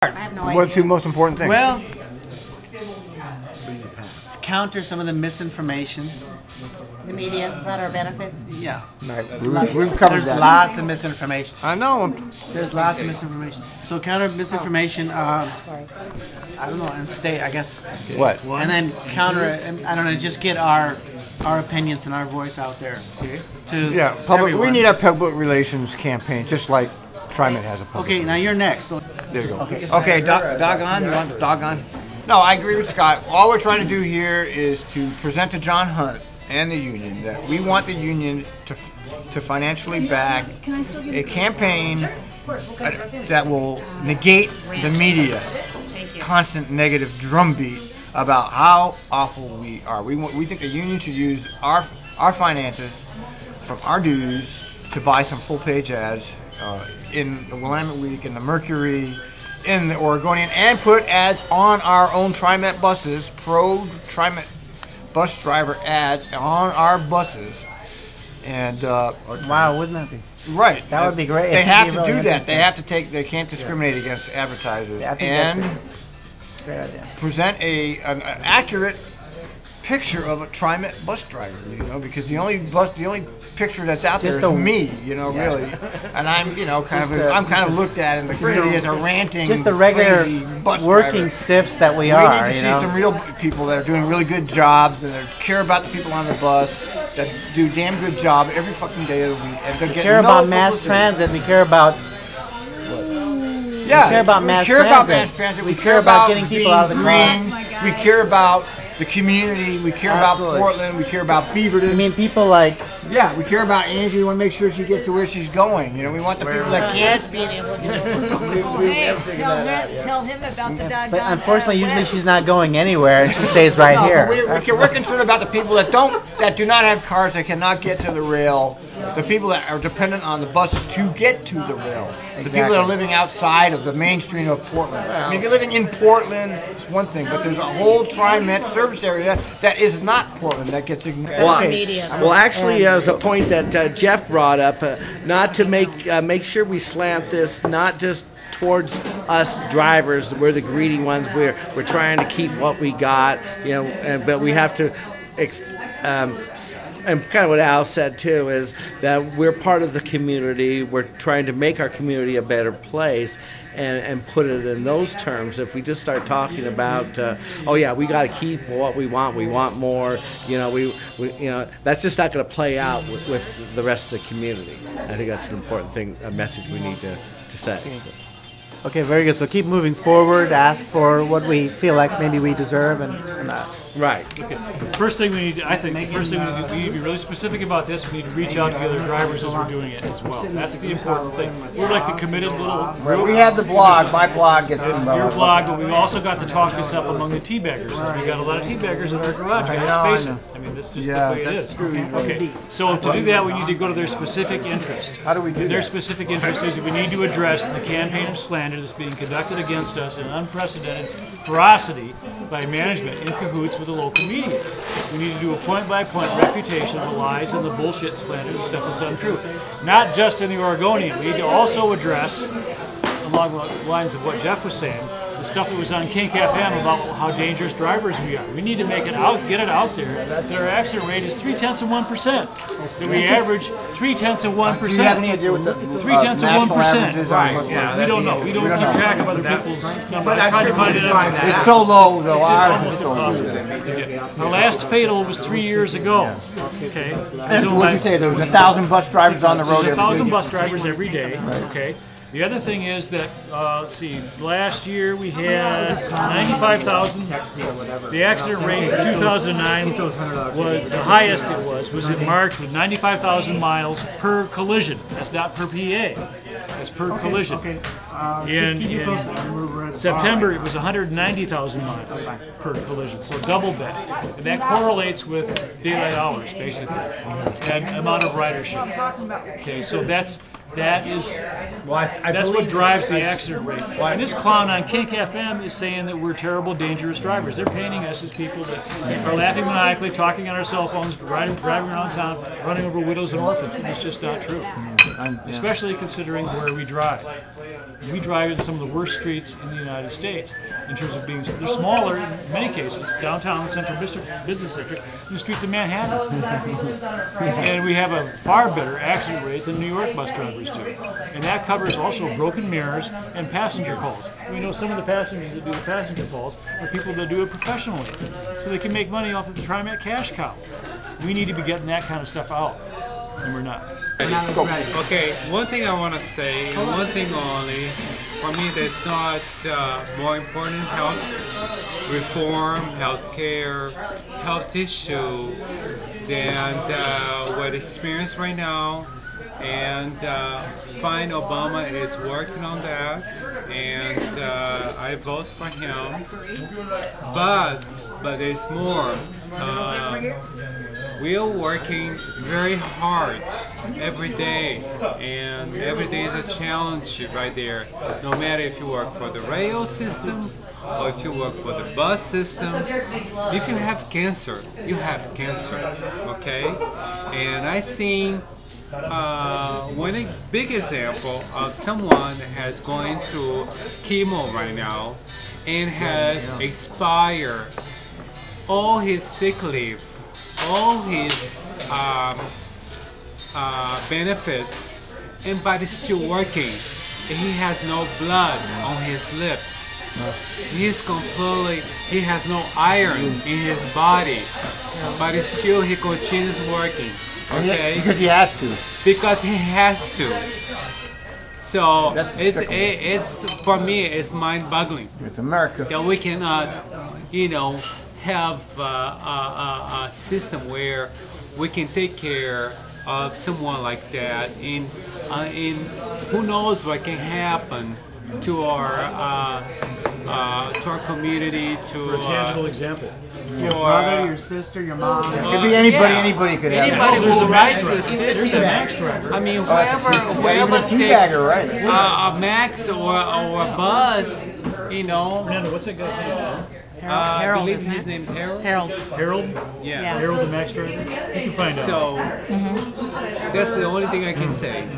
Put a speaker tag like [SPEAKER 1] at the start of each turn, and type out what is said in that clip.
[SPEAKER 1] I have no idea.
[SPEAKER 2] What are the two most important things?
[SPEAKER 3] Well, to counter some of the misinformation.
[SPEAKER 1] The media about our benefits.
[SPEAKER 3] Yeah.
[SPEAKER 2] We've covered
[SPEAKER 3] There's
[SPEAKER 2] that.
[SPEAKER 3] lots of misinformation.
[SPEAKER 2] I know.
[SPEAKER 3] There's lots of misinformation. So counter misinformation, I don't know, and stay, I guess.
[SPEAKER 2] What?
[SPEAKER 3] And then counter it, and I don't know, just get our opinions and our voice out there. To
[SPEAKER 2] Yeah, public.
[SPEAKER 3] everyone.
[SPEAKER 2] We need a public relations campaign, just like Trimet has a public.
[SPEAKER 3] Okay, now you're next.
[SPEAKER 2] There you go.
[SPEAKER 3] Okay, doggone, you want doggone?
[SPEAKER 2] No, I agree with Scott. All we're trying to do here is to present to John Hunt and the union that we want the union to financially back a campaign that will negate the media constant negative drumbeat about how awful we are. We think the union should use our finances from our dues to buy some full-page ads in the Willamette Week, in the Mercury, in the Oregonian, and put ads on our own Trimet buses, pro-Trimet bus driver ads on our buses. And
[SPEAKER 3] Wow, wouldn't that be?
[SPEAKER 2] right,
[SPEAKER 3] That would be great.
[SPEAKER 2] They
[SPEAKER 3] It'd
[SPEAKER 2] have
[SPEAKER 3] be
[SPEAKER 2] to
[SPEAKER 3] really
[SPEAKER 2] do that. They
[SPEAKER 3] interesting.
[SPEAKER 2] have to they can't discriminate against advertisers
[SPEAKER 3] Yeah, I think
[SPEAKER 2] and
[SPEAKER 3] that's a great idea.
[SPEAKER 2] present an accurate picture of a Trimet bus driver. You know, because the only picture that's out there
[SPEAKER 3] Just
[SPEAKER 2] is
[SPEAKER 3] a-
[SPEAKER 2] me. You know, really, and I'm I'm kind of looked at in the community as a ranting,
[SPEAKER 3] Just the regular
[SPEAKER 2] crazy bus
[SPEAKER 3] working
[SPEAKER 2] driver.
[SPEAKER 3] stiffs that we
[SPEAKER 2] We
[SPEAKER 3] are.
[SPEAKER 2] need to
[SPEAKER 3] you
[SPEAKER 2] see
[SPEAKER 3] know?
[SPEAKER 2] some real people that are doing really good jobs and that care about the people on the bus, that do a damn good job every fucking day of the week. And
[SPEAKER 3] We care about mass transit. We care about
[SPEAKER 2] Yeah,
[SPEAKER 3] care about
[SPEAKER 2] we
[SPEAKER 3] mass
[SPEAKER 2] care about
[SPEAKER 3] transit.
[SPEAKER 2] mass transit.
[SPEAKER 3] We care about getting people
[SPEAKER 2] being
[SPEAKER 3] out of the car.
[SPEAKER 2] green.
[SPEAKER 1] Oh my God.
[SPEAKER 2] We care about the community. We care
[SPEAKER 3] Absolutely.
[SPEAKER 2] about Portland. We care about Beaverton.
[SPEAKER 3] I mean, people like
[SPEAKER 2] Yeah, we care about Angie. We want to make sure she gets to where she's going. You know, we want the people that can't.
[SPEAKER 1] Yes, being able to get over. Hey, tell him about the doggone.
[SPEAKER 3] But unfortunately, usually
[SPEAKER 1] West.
[SPEAKER 3] she's not going anywhere, and she stays right
[SPEAKER 2] No,
[SPEAKER 3] here.
[SPEAKER 2] but we're concerned about the people that do not have cars, that cannot get to the rail. The people that are dependent on the buses to get to the rail. The people that are living outside of the mainstream of Portland. I mean, if you're living in Portland, it's one thing, but there's a whole Trimet service area that is not Portland that gets ignored.
[SPEAKER 4] Well,
[SPEAKER 1] media.
[SPEAKER 4] well, actually, it was a point that Jeff brought up, not to make sure we slant this not just towards us drivers. We're the greedy ones. We're trying to keep what we got, you know, but we have to. And kind of what Al said too is that we're part of the community. We're trying to make our community a better place, and put it in those terms. If we just start talking about, oh yeah, we got to keep what we want more. You know, we you know, that's just not going to play out with the rest of the community. I think that's an important thing, a message we need to say. So.
[SPEAKER 3] Okay, very good. So keep moving forward. Ask for what we feel like maybe we deserve, and
[SPEAKER 4] Right.
[SPEAKER 5] First thing we need, I think, first thing we need to be really specific about this. We need to reach out to the other drivers as we're doing it as well. That's the important thing. We're like the committed little group.
[SPEAKER 2] We have the blog. My blog gets
[SPEAKER 5] Your blog, but we've also got to talk this up among the teabaggers, because we've got a lot of teabaggers in our garage, guys. Face it. I mean, that's just the way it is. Okay. So to do that, we need to go to their specific interest.
[SPEAKER 2] How do we do that?
[SPEAKER 5] Their specific interest is that we need to address the campaign of slander that's being conducted against us in unprecedented ferocity by management in cahoots with the local media. We need to do a point-by-point refutation of the lies and the bullshit slander and stuff that's untrue. Not just in the Oregonian. We need to also address, along the lines of what Jeff was saying, the stuff that was on Kink FM about how dangerous drivers we are. We need to make it out, get it out there that their accident rate is 0.3%. That we average 0.3%.
[SPEAKER 2] Do you have any idea what the
[SPEAKER 5] 0.3%?
[SPEAKER 2] national averages are?
[SPEAKER 5] Yeah, we don't know. We don't keep track of other people's numbers. I tried to find it out.
[SPEAKER 2] It's so low, though.
[SPEAKER 5] It's
[SPEAKER 2] Ours
[SPEAKER 5] almost
[SPEAKER 2] is so low.
[SPEAKER 5] impossible. Our last fatal was 3 years ago. Okay.
[SPEAKER 2] And what'd you say? There was 1,000 bus drivers on the road
[SPEAKER 5] There's
[SPEAKER 2] every
[SPEAKER 5] 1,000
[SPEAKER 2] day.
[SPEAKER 5] bus drivers every day. Okay. The other thing is that, let's see, last year we had 95,000. The accident rate for 2009 was the highest it was in March with 95,000 miles per collision. That's not per PA. That's per collision. In September it was 190,000 miles per collision, so double that. And that correlates with daylight hours, basically, and amount of ridership. Okay, so that's what drives the accident rate. And this clown on Kink FM is saying that we're terrible, dangerous drivers. They're painting us as people that are laughing maniacally, talking on our cell phones, driving around town, running over widows and orphans. And it's just not true, especially considering where we drive. We drive in some of the worst streets in the United States in terms of being, they're smaller in many cases, downtown central business district, than the streets of Manhattan. And we have a far better accident rate than New York bus drivers do. And that covers also broken mirrors and passenger calls. We know some of the passengers that do the passenger calls are people that do it professionally, so they can make money off of the Trimet cash cow. We need to be getting that kind of stuff out, and we're not.
[SPEAKER 6] Okay, one thing I want to say, and one thing only, for me that's not more important, health reform, health care, health issue than what experience right now. And fine, Obama is working on that, and I vote for him. But there's more. We are working very hard every day, and every day is a challenge right there. No matter if you work for the rail system or if you work for the bus system, if you have cancer, you have cancer, okay? And I seen one big example of someone that has going through chemo right now and has expired all his sick leave, all his benefits, but he's still working. He has no blood on his lips. He has no iron in his body, but still he continues working. Okay?
[SPEAKER 2] Because he has to.
[SPEAKER 6] Because he has to. So
[SPEAKER 2] That's
[SPEAKER 6] it's for me it's mind-boggling.
[SPEAKER 2] It's America.
[SPEAKER 6] That we cannot, have a system where we can take care of someone like that. In who knows what can happen to our community, to
[SPEAKER 5] A tangible example.
[SPEAKER 3] Your brother, your sister, your mom.
[SPEAKER 2] It could be anybody.
[SPEAKER 6] yeah.
[SPEAKER 2] Anybody could have
[SPEAKER 6] Anybody
[SPEAKER 2] it.
[SPEAKER 5] There's
[SPEAKER 6] who
[SPEAKER 5] a
[SPEAKER 6] rides
[SPEAKER 5] Max
[SPEAKER 6] the
[SPEAKER 5] driver. There's
[SPEAKER 6] system.
[SPEAKER 5] a Max driver.
[SPEAKER 6] I mean,
[SPEAKER 2] even
[SPEAKER 6] whoever
[SPEAKER 2] a
[SPEAKER 6] takes
[SPEAKER 2] teabagger, right?
[SPEAKER 6] a Max or a bus,
[SPEAKER 5] Fernando, what's that guy's name?
[SPEAKER 6] I
[SPEAKER 1] Harold,
[SPEAKER 6] believe
[SPEAKER 1] isn't
[SPEAKER 6] his
[SPEAKER 1] it?
[SPEAKER 6] name's Harold.
[SPEAKER 1] Harold.
[SPEAKER 5] Harold?
[SPEAKER 6] Yeah.
[SPEAKER 1] Yeah.
[SPEAKER 5] Harold the Max driver? You can find out.
[SPEAKER 6] So that's the only thing I can say.